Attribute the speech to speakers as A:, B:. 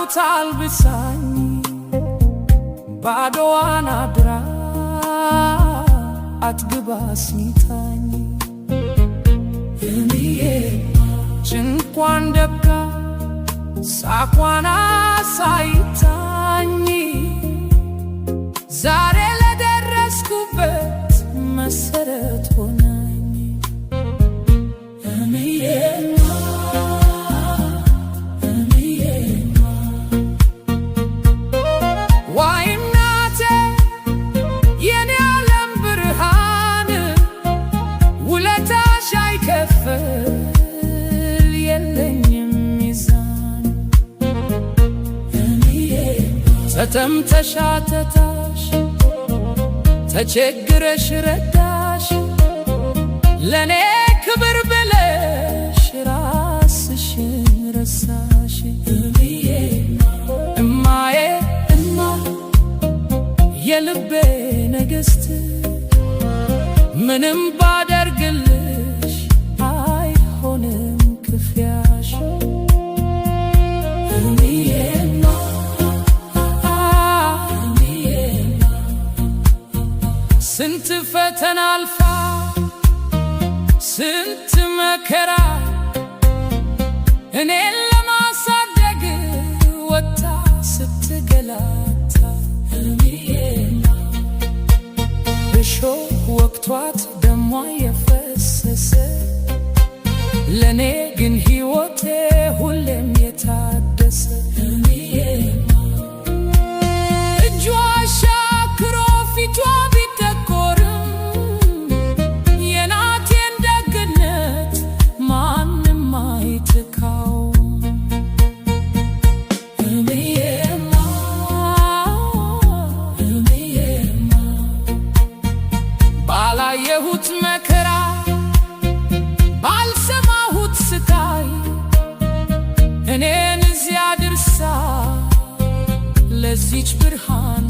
A: ሞት አልብሳኝ ባዶዋን አድራ አትግባ አስኝታኝ ጭንቋን ደብቃ ሳቋን አሳይታኝ ዛሬ ለደረስኩበት መሰረት ሆናኝ ዋይ እናቴ የኔ ዓለም ብርሃን ውለታሽ አይከፍል የለኝም ሚዛን ተጠምተሽ አተታሽ ተቸግረሽ ረዳሽ ለኔ ክብር ብለሽ ራስሽን ረሳሽ እማዬ እማ የልቤ ንግሥት ምንም ባደርግልሽ አይሆንም ክፍያሽ ስንት ፈተና አልፋ ስንት መከራ እኔን ለማሳደግ ወጣ ስትገላታ እሾህ ወቅቷት ደሟ የፈሰሰ ለኔ ግን ሕይወቴ ሁሌም የታደሰ እጇ አሻክሮ ፊቷ ቢጠቆርም የናቴን ደግነት ማንም አይተካውም ባላየሁት መከራ ባልሰማሁት ስቃይ እኔን እዚያ ድርሳ ለዚች ብርሃን